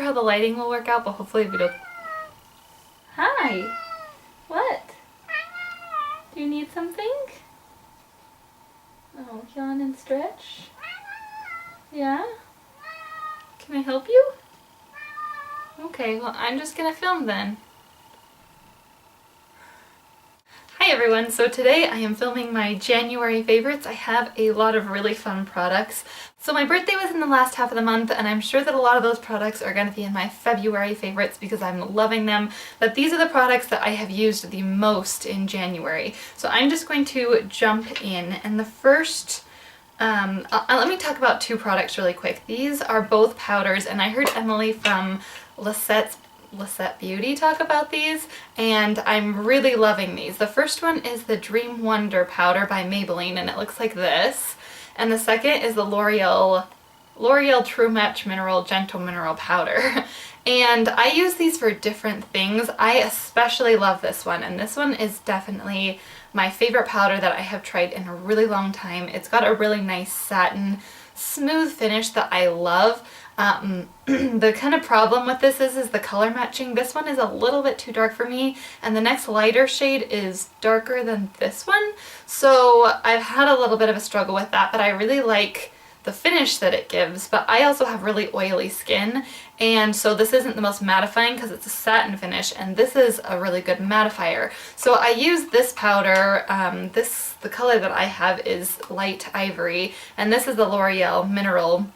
how the lighting will work out, but hopefully we don't... Hi! What? Do you need something? Oh, yawn and stretch? Yeah? Can I help you? Okay, well I'm just gonna film then. Hi everyone, so today I am filming my January favorites. I have a lot of really fun products. So my birthday was in the last half of the month and I'm sure that a lot of those products are going to be in my February favorites because I'm loving them. But these are the products that I have used the most in January. So I'm just going to jump in, and the first let me talk about two products really quick. These are both powders, and I heard Emily from Lisette Beauty talk about these, and I'm really loving these. The first one is the Dream Wonder powder by Maybelline, and it looks like this. And the second is the L'Oreal True Match Mineral Gentle Mineral Powder. And I use these for different things. I especially love this one, and this one is definitely my favorite powder that I have tried in a really long time. It's got a really nice satin, smooth finish that I love. The kind of problem with this is the color matching. This one is a little bit too dark for me, and the next lighter shade is darker than this one. So I've had a little bit of a struggle with that, but I really like the finish that it gives. But I also have really oily skin, and so this isn't the most mattifying because it's a satin finish, and this is a really good mattifier. So I use this powder. The color that I have is light ivory, and this is the L'Oreal Mineral.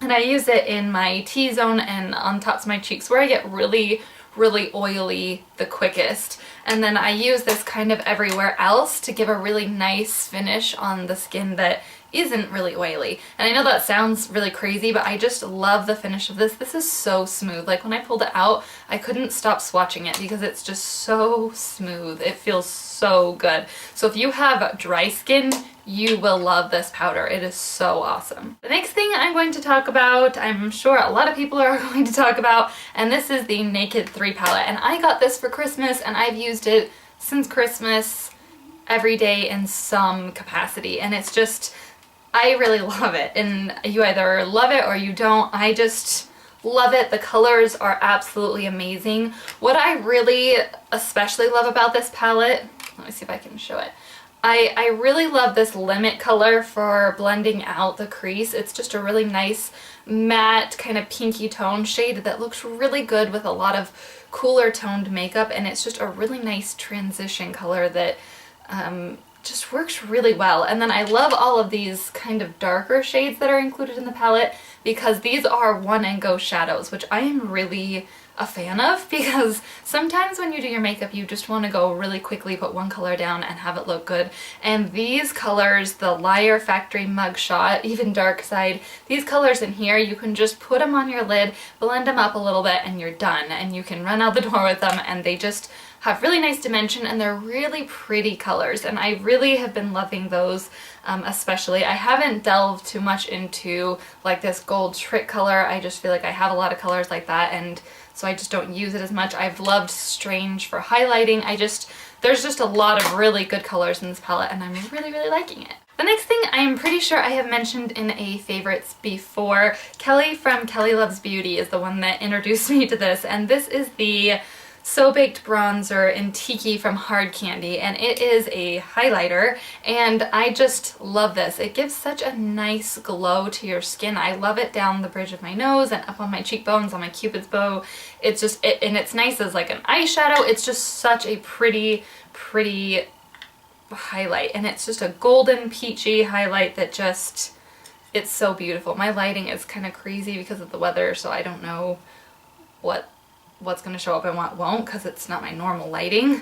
And I use it in my T-zone and on tops of my cheeks where I get really, really oily the quickest. And then I use this kind of everywhere else to give a really nice finish on the skin that isn't really oily. And I know that sounds really crazy, but I just love the finish of this. This is so smooth. Like when I pulled it out, I couldn't stop swatching it because it's just so smooth. It feels so good. So if you have dry skin, you will love this powder. It is so awesome. The next thing I'm going to talk about, I'm sure a lot of people are going to talk about, and this is the Naked 3 palette. And I got this for Christmas, and I've used it since Christmas every day in some capacity. And it's just, I really love it. And you either love it or you don't. I just love it. The colors are absolutely amazing. What I really especially love about this palette, let me see if I can show it. I really love this Limit color for blending out the crease. It's just a really nice matte kind of pinky tone shade that looks really good with a lot of cooler toned makeup, and it's just a really nice transition color that just works really well. And then I love all of these kind of darker shades that are included in the palette because these are one and go shadows, which I am really a fan of, because sometimes when you do your makeup you just want to go really quickly, put one color down and have it look good. And these colors, the Liar Factory Mugshot, even Dark Side, these colors in here, you can just put them on your lid, blend them up a little bit, and you're done. And you can run out the door with them, and they just have really nice dimension, and they're really pretty colors, and I really have been loving those especially. I haven't delved too much into like this gold trick color. I just feel like I have a lot of colors like that, and so I just don't use it as much. I've loved Strange for highlighting. There's just a lot of really good colors in this palette, and I'm really, really liking it. The next thing I'm pretty sure I have mentioned in a favorites before. Kelly from Kelly Loves Beauty is the one that introduced me to this, and this is the So Baked Bronzer in Tiki from Hard Candy, and it is a highlighter, and I just love this. It gives such a nice glow to your skin. I love it down the bridge of my nose and up on my cheekbones, on my cupid's bow. It's just, and it's nice as like an eyeshadow. It's just such a pretty, pretty highlight, and it's just a golden peachy highlight that just, it's so beautiful. My lighting is kind of crazy because of the weather, so I don't know what's going to show up and what won't because it's not my normal lighting.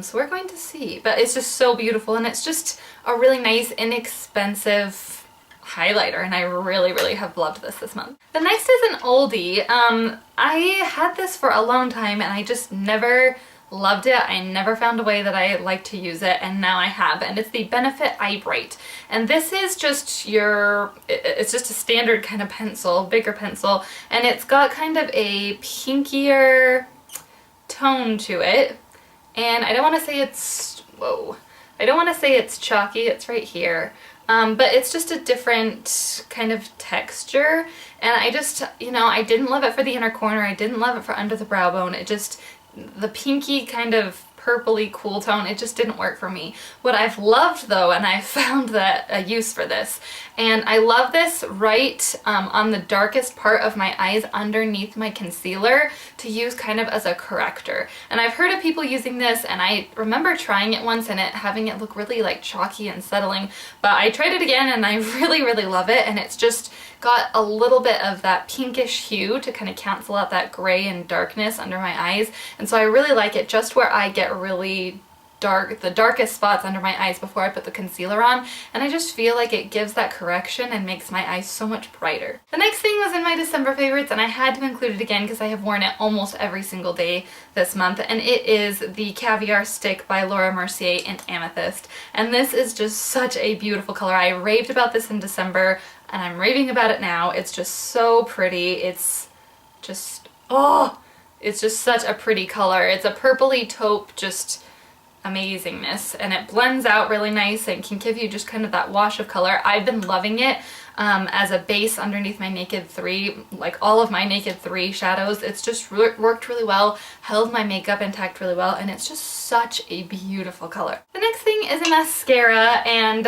So we're going to see. But it's just so beautiful, and it's just a really nice, inexpensive highlighter, and I really, really have loved this month. The next is an oldie. I had this for a long time, and I just never loved it. I never found a way that I like to use it, and now I have, and it's the Benefit Eye Bright. And this is just it's just a standard kind of pencil, bigger pencil, and it's got kind of a pinkier tone to it. And I don't want to say it's, I don't want to say it's chalky, it's right here. But it's just a different kind of texture, And I just, you know, I didn't love it for the inner corner, I didn't love it for under the brow bone. It just, the pinky kind of purpley cool tone, it just didn't work for me. What I've loved though, and I found that a use for this, and I love this right on the darkest part of my eyes underneath my concealer to use kind of as a corrector. And I've heard of people using this, and I remember trying it once and having it look really like chalky and settling, but I tried it again and I really love it, and it's just got a little bit of that pinkish hue to kind of cancel out that gray and darkness under my eyes. And so I really like it just where I get really dark, the darkest spots under my eyes before I put the concealer on, and I just feel like it gives that correction and makes my eyes so much brighter. The next thing was in my December favorites, and I had to include it again because I have worn it almost every single day this month, and it is the Caviar Stick by Laura Mercier in Amethyst. And this is just such a beautiful color. I raved about this in December, and I'm raving about it now. It's just so pretty. It's just, oh, it's just such a pretty color. It's a purpley taupe, just amazingness, and it blends out really nice and can give you just kind of that wash of color. I've been loving it as a base underneath my Naked 3, like all of my Naked 3 shadows. It's just worked really well, held my makeup intact really well, and it's just such a beautiful color. The next thing is a mascara, and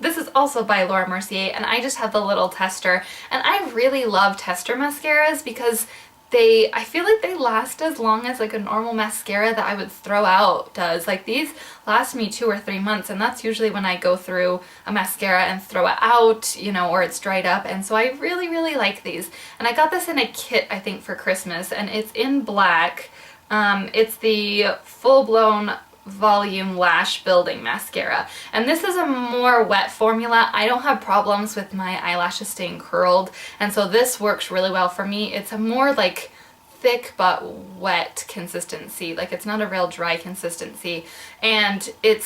this is also by Laura Mercier, and I just have the little tester, and I really love tester mascaras because I feel like they last as long as like a normal mascara that I would throw out does. Like these last me 2 or 3 months, and that's usually when I go through a mascara and throw it out, you know, or it's dried up. And so I really like these. And I got this in a kit, I think, for Christmas, and it's in black. It's the full-blown volume lash building mascara, and this is a more wet formula. I don't have problems with my eyelashes staying curled, and so this works really well for me. It's a more like thick but wet consistency, like it's not a real dry consistency, and I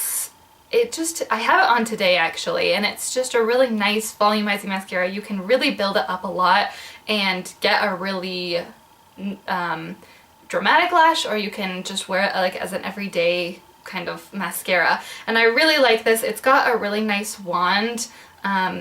have it on today actually, and it's just a really nice volumizing mascara. You can really build it up a lot and get a really dramatic lash, or you can just wear it like as an everyday kind of mascara. And I really like this. It's got a really nice wand.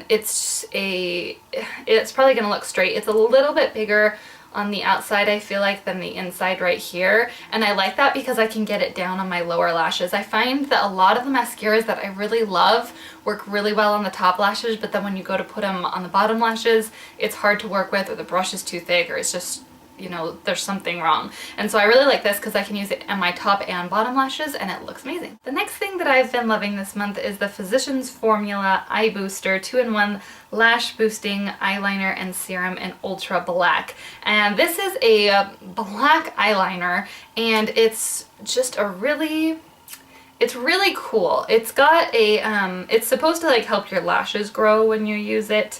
It's probably gonna look straight. It's a little bit bigger on the outside, I feel like, than the inside right here, and I like that because I can get it down on my lower lashes. I find that a lot of the mascaras that I really love work really well on the top lashes, but then when you go to put them on the bottom lashes, it's hard to work with, or the brush is too thick, or it's just, you know, there's something wrong. And so I really like this because I can use it on my top and bottom lashes, and it looks amazing. The next thing that I've been loving this month is the Physicians Formula Eye Booster 2-in-1 Lash Boosting Eyeliner and Serum in Ultra Black. And this is a black eyeliner, and it's just it's really cool. It's got a, it's supposed to like help your lashes grow when you use it,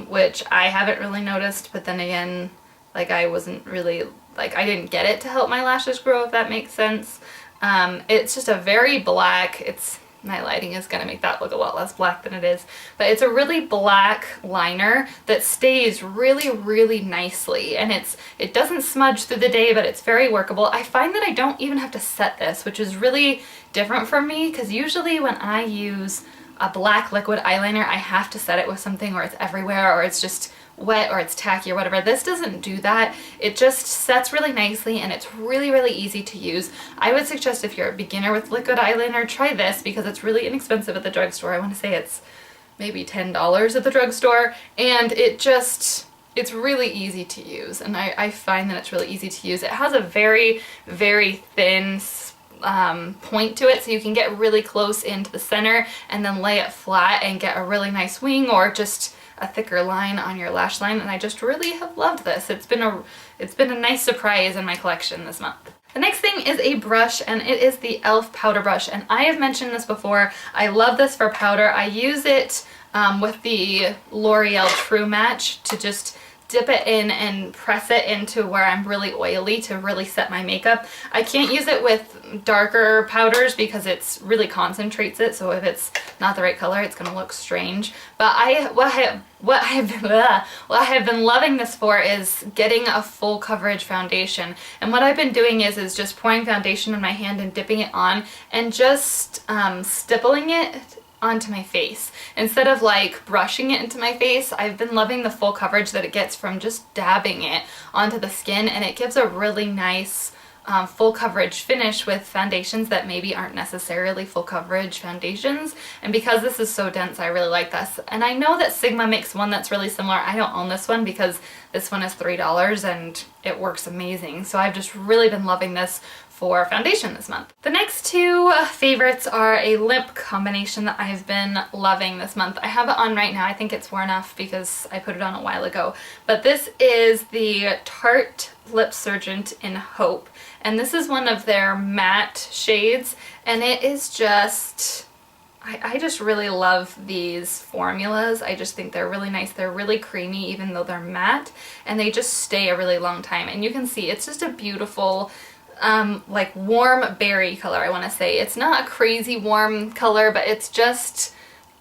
which I haven't really noticed, but then again, like I wasn't really, like I didn't get it to help my lashes grow, if that makes sense. It's just a very black, my lighting is going to make that look a lot less black than it is, but it's a really black liner that stays really nicely, and it doesn't smudge through the day, but it's very workable. I find that I don't even have to set this, which is really different from me, because usually when I use a black liquid eyeliner, I have to set it with something, or it's everywhere, or it's just wet, or it's tacky, or whatever. This doesn't do that. It just sets really nicely, and it's really easy to use. I would suggest if you're a beginner with liquid eyeliner, try this because it's really inexpensive at the drugstore. I want to say it's maybe $10 at the drugstore, and it's really easy to use, and I find that it's really easy to use. It has a very thin point to it, so you can get really close into the center and then lay it flat and get a really nice wing, or just a thicker line on your lash line, and I just really have loved this. It's been a nice surprise in my collection this month. The next thing is a brush, and it is the e.l.f. powder brush, and I have mentioned this before. I love this for powder. I use it with the L'Oreal True Match to just dip it in and press it into where I'm really oily to really set my makeup. I can't use it with darker powders because it's really concentrates it, so if it's not the right color, it's gonna look strange. But what I have been loving this for is getting a full coverage foundation. And what I've been doing is just pouring foundation in my hand and dipping it on and just stippling it onto my face. Instead of like brushing it into my face, I've been loving the full coverage that it gets from just dabbing it onto the skin, and it gives a really nice full coverage finish with foundations that maybe aren't necessarily full coverage foundations. And because this is so dense, I really like this. And I know that Sigma makes one that's really similar. I don't own this one because this one is $3 and it works amazing. So I've just really been loving this for foundation this month. The next two favorites are a lip combination that I've been loving this month. I have it on right now. I think it's worn off because I put it on a while ago. But this is the Tarte Lip Surgent in Hope. And this is one of their matte shades, and it is just, I just really love these formulas. I just think they're really nice. They're really creamy even though they're matte, and they just stay a really long time. And you can see it's just a beautiful like warm berry color, I want to say. It's not a crazy warm color, but it's just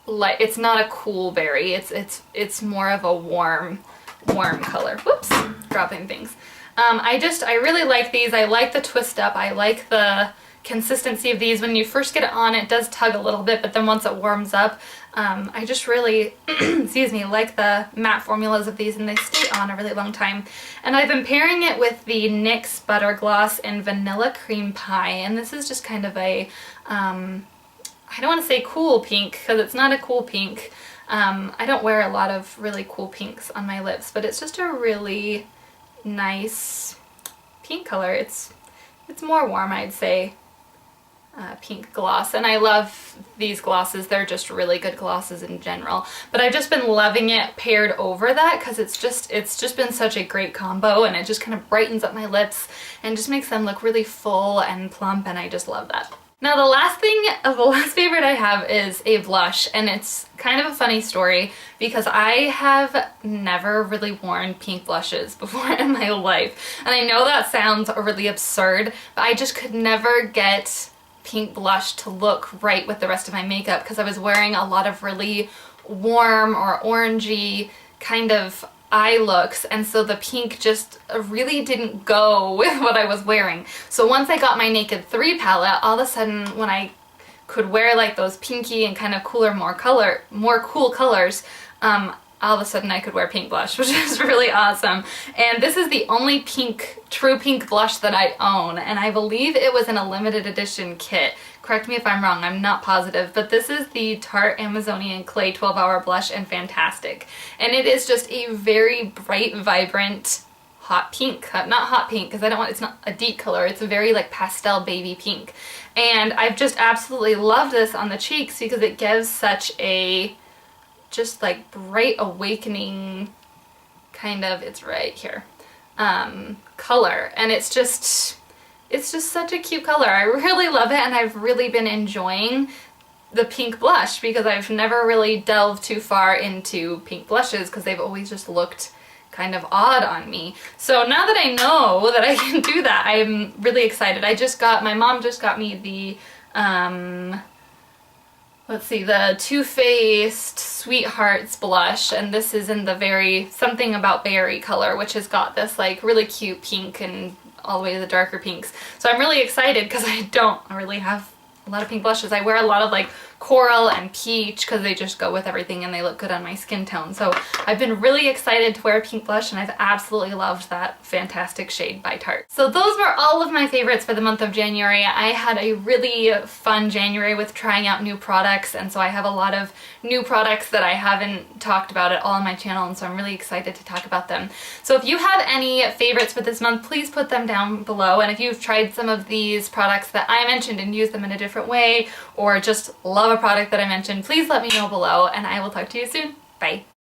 like, it's not a cool berry. It's more of a warm color. Whoops, dropping things. I really like these. I like the twist up. I like the consistency of these. When you first get it on, it does tug a little bit, but then once it warms up, I just really, excuse me, like the matte formulas of these, and they stay on a really long time. And I've been pairing it with the NYX Butter Gloss in Vanilla Cream Pie, and this is just kind of a, I don't want to say cool pink, because it's not a cool pink. I don't wear a lot of really cool pinks on my lips, but it's just a really nice pink color. It's more warm, I'd say, pink gloss, and I love these glosses. They're just really good glosses in general, but I've just been loving it paired over that because it's just been such a great combo, and it just kind of brightens up my lips and just makes them look really full and plump, and I just love that. Now the last favorite I have is a blush, and it's kind of a funny story because I have never really worn pink blushes before in my life. And I know that sounds really absurd, but I just could never get pink blush to look right with the rest of my makeup because I was wearing a lot of really warm or orangey kind of eye looks, and so the pink just really didn't go with what I was wearing. So once I got my Naked 3 palette, all of a sudden when I could wear like those pinky and kind of cooler, more cool colors, all of a sudden I could wear pink blush, which is really awesome. And this is the only true pink blush that I own, and I believe it was in a limited edition kit. Correct me if I'm wrong, I'm not positive, but this is the Tarte Amazonian Clay 12-Hour Blush in Fantastic. And it is just a very bright, vibrant, hot pink. Not hot pink, because it's not a deep color, it's a very like pastel baby pink. And I've just absolutely loved this on the cheeks because it gives such a just like bright awakening kind of, it's right here, color. And it's just such a cute color. I really love it, and I've really been enjoying the pink blush because I've never really delved too far into pink blushes because they've always just looked kind of odd on me. So now that I know that I can do that, I'm really excited. My mom just got me the, let's see, the Too Faced Sweethearts blush, and this is in the very Something About Berry color, which has got this like really cute pink and all the way to the darker pinks. So I'm really excited because I don't really have a lot of pink blushes. I wear a lot of like coral and peach because they just go with everything and they look good on my skin tone. So I've been really excited to wear a pink blush, and I've absolutely loved that Fantastic shade by Tarte. So those were all of my favorites for the month of January. I had a really fun January with trying out new products, and so I have a lot of new products that I haven't talked about at all on my channel, and so I'm really excited to talk about them. So if you have any favorites for this month, please put them down below, and if you've tried some of these products that I mentioned and used them in a different way, or just love a product that I mentioned, please let me know below, and I will talk to you soon. Bye!